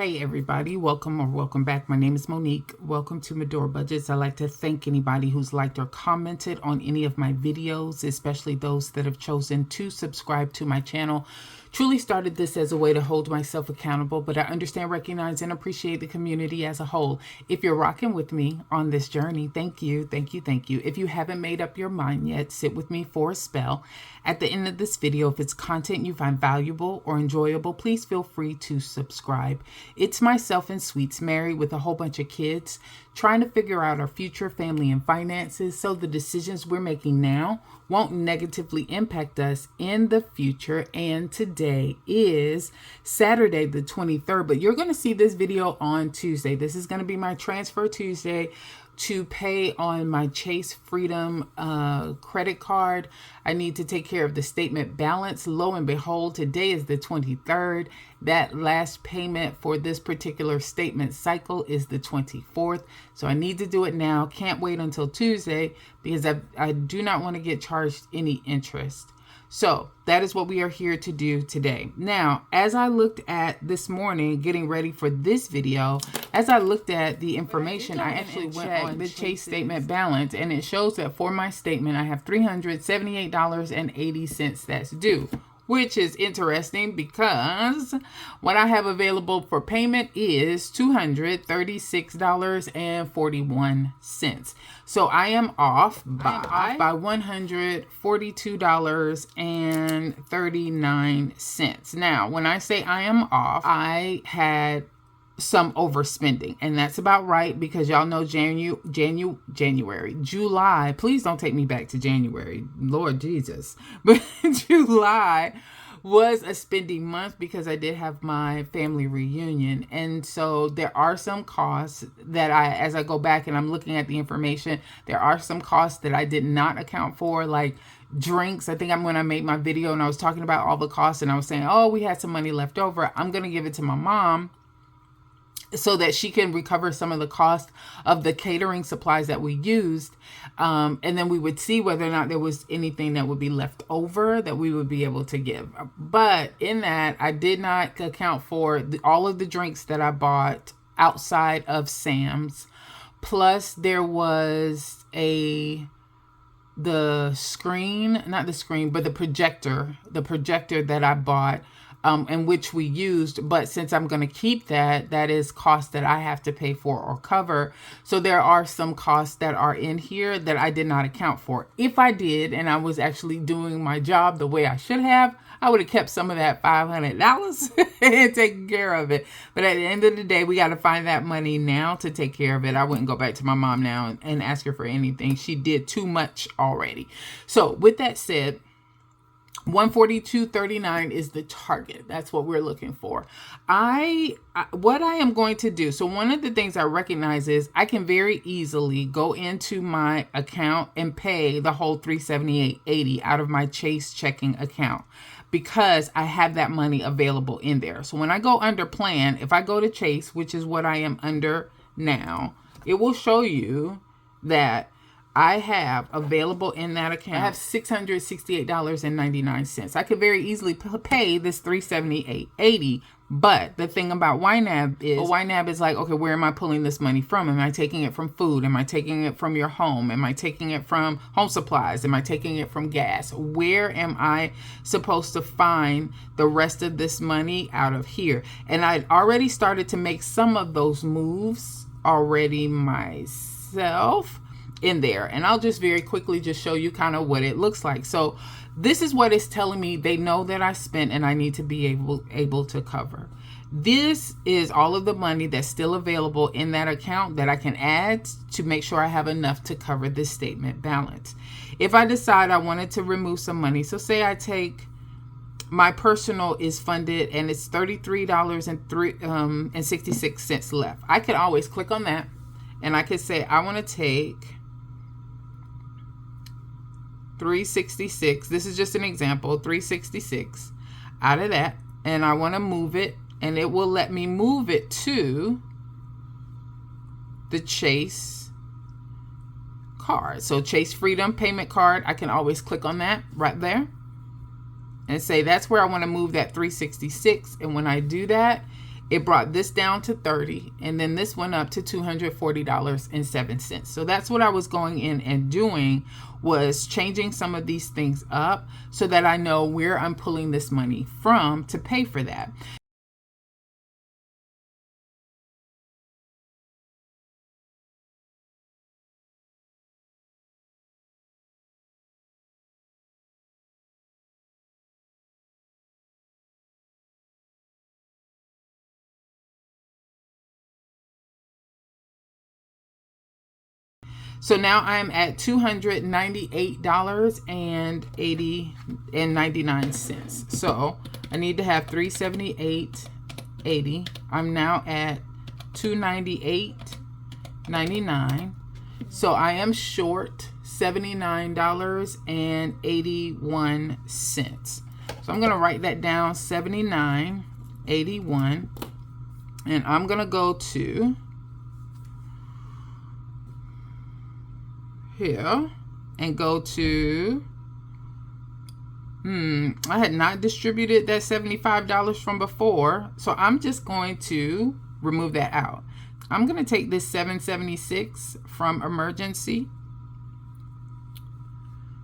Hey everybody, welcome back. My name is Monique. Welcome to Medora Budgets. I'd like to thank anybody who's liked or commented on any of my videos, especially those that have chosen to subscribe to my channel. Truly started this as a way to hold myself accountable, but I understand, recognize, and appreciate the community as a whole. If you're rocking with me on this journey, thank you, thank you, thank you. If you haven't made up your mind yet, sit with me for a spell. At the end of this video, if it's content you find valuable or enjoyable, please feel free to subscribe. It's myself and Sweets, married with a whole bunch of kids, trying to figure out our future, family, and finances so the decisions we're making now won't negatively impact us in the future. And today is Saturday the 23rd, but you're going to see this video on Tuesday. This is going to be my transfer Tuesday to pay on my Chase Freedom credit card. I need to take care of the statement balance. Lo and behold, today is the 23rd. That last payment for this particular statement cycle is the 24th. So I need to do it now. Can't wait until Tuesday because I do not want to get charged any interest. So that is what we are here to do today. Now, as I looked at this morning, getting ready for this video, as I looked at the information, I actually went on the Chase statement balance, and it shows that for my statement, I have $378.80 that's due, which is interesting because what I have available for payment is $236.41. So I am off by $142.39. Now, when I say I am off, I had some overspending, and that's about right because y'all know July, please don't take me back to January, Lord Jesus, but July was a spending month because I did have my family reunion. And so there are some costs that as I go back and I'm looking at the information, there are some costs that I did not account for, like drinks. I think when I made my video and I was talking about all the costs and I was saying, oh, we had some money left over, I'm going to give it to my mom so that she can recover some of the cost of the catering supplies that we used. And then we would see whether or not there was anything that would be left over that we would be able to give. But in that, I did not account for all of the drinks that I bought outside of Sam's. Plus there was the projector that I bought, and which we used, but since I'm going to keep that is cost that I have to pay for or cover. So there are some costs that are in here that I did not account for. If I did, and I was actually doing my job the way I should have, I would have kept some of that $500 and taken care of it. But at the end of the day, we got to find that money now to take care of it. I wouldn't go back to my mom now and ask her for anything. She did too much already. So with that said, $142.39 is the target. That's what we're looking for. What I am going to do, so one of the things I recognize is I can very easily go into my account and pay the whole $378.80 out of my Chase checking account because I have that money available in there. So when I go under plan, if I go to Chase, which is what I am under now, it will show you that I have available in that account, I have $668.99. I could very easily pay this $378.80. But the thing about YNAB is like, okay, where am I pulling this money from? Am I taking it from food? Am I taking it from your home? Am I taking it from home supplies? Am I taking it from gas? Where am I supposed to find the rest of this money out of here? And I'd already started to make some of those moves already myself in there, and I'll just very quickly just show you kind of what it looks like. So this is what it's telling me they know that I spent and I need to be able to cover. This is all of the money that's still available in that account that I can add to make sure I have enough to cover this statement balance. If I decide I wanted to remove some money, so say I take my personal is funded and it's $33.66 left, I could always click on that and I could say I want to take $366, this is just an example, $366 out of that, and I want to move it, and it will let me move it to the Chase card. So Chase Freedom payment card, I can always click on that right there and say that's where I want to move that $366, and when I do that, it brought this down to $30, and then this went up to $240.07. So that's what I was going in and doing, was changing some of these things up so that I know where I'm pulling this money from to pay for that. So now I'm at $298.99. So I need to have $378.80. I'm now at $298.99. So I am short $79.81. So I'm going to write that down, $79.81. And I'm going to go to here and go to I had not distributed that $75 from before, so I'm just going to remove that out. I'm going to take this $776 from emergency.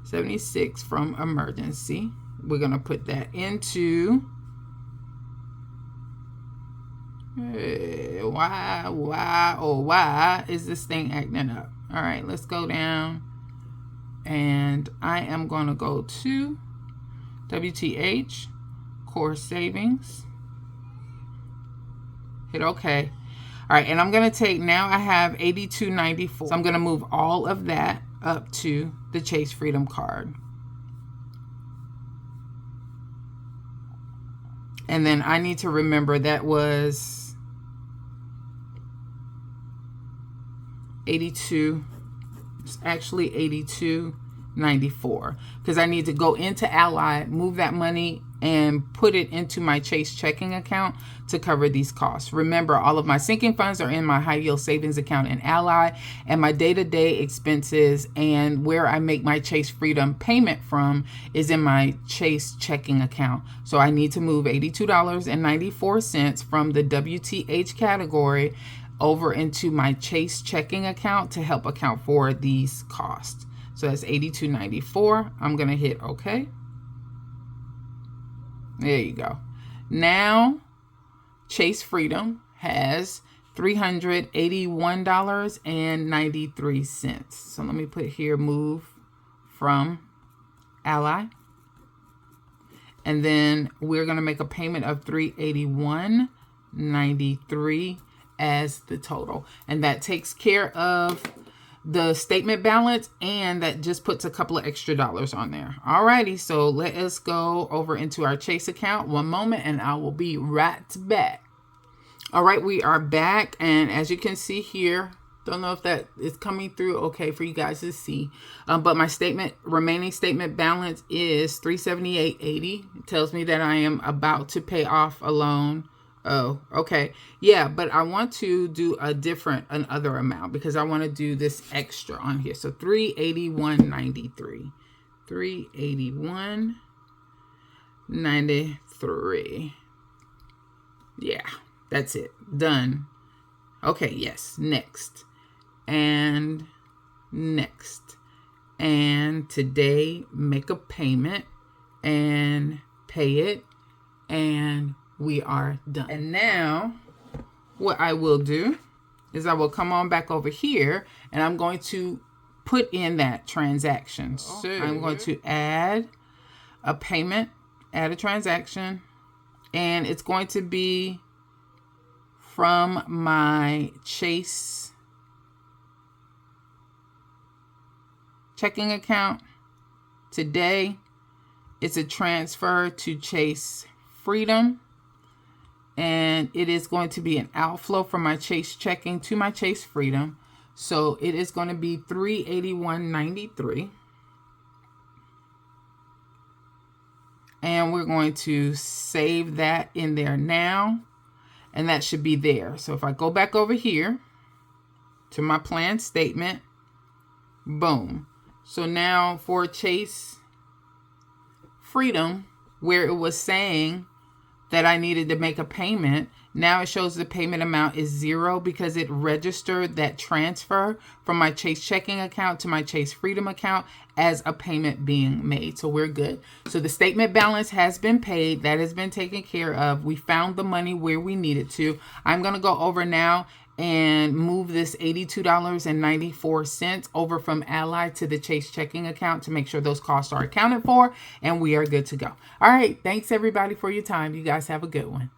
76 from emergency. We're going to put that into why is this thing acting up? All right, let's go down, and I am going to go to WTH, core savings, hit OK. All right, and I'm going to take, now I have $82.94. So I'm going to move all of that up to the Chase Freedom card. And then I need to remember that was 82, it's actually 82.94, because I need to go into Ally, move that money, and put it into my Chase checking account to cover these costs. Remember, all of my sinking funds are in my high yield savings account in Ally, and my day-to-day expenses and where I make my Chase Freedom payment from is in my Chase checking account. So I need to move $82.94 from the WTH category over into my Chase checking account to help account for these costs. So that's $82.94. I'm going to hit OK. There you go. Now Chase Freedom has $381.93. So let me put here, move from Ally. And then we're going to make a payment of $381.93 as the total. And that takes care of the statement balance, and that just puts a couple of extra dollars on there. Alrighty, so let us go over into our Chase account. One moment and I will be right back. All right, we are back, and as you can see here, don't know if that is coming through okay for you guys to see, but my remaining statement balance is $378.80. It tells me that I am about to pay off a loan. Oh, okay. Yeah, but I want to do another amount because I want to do this extra on here. So $381.93. $381.93. Yeah, that's it. Done. Okay, yes. Next. And next. And today, make a payment and pay it, and we are done. And now what I will do is I will come on back over here, and I'm going to put in that transaction. So I'm going to add a payment, add a transaction, and it's going to be from my Chase checking account. Today, it's a transfer to Chase Freedom. And it is going to be an outflow from my Chase checking to my Chase Freedom. So it is going to be $381.93. And we're going to save that in there now. And that should be there. So if I go back over here to my plan statement, boom. So now for Chase Freedom, where it was saying that I needed to make a payment. Now it shows the payment amount is 0 because it registered that transfer from my Chase checking account to my Chase Freedom account as a payment being made. So we're good. So the statement balance has been paid. That has been taken care of. We found the money where we needed to. I'm going to go over now and move this $82.94 over from Ally to the Chase checking account to make sure those costs are accounted for, and we are good to go. All right. Thanks everybody for your time. You guys have a good one.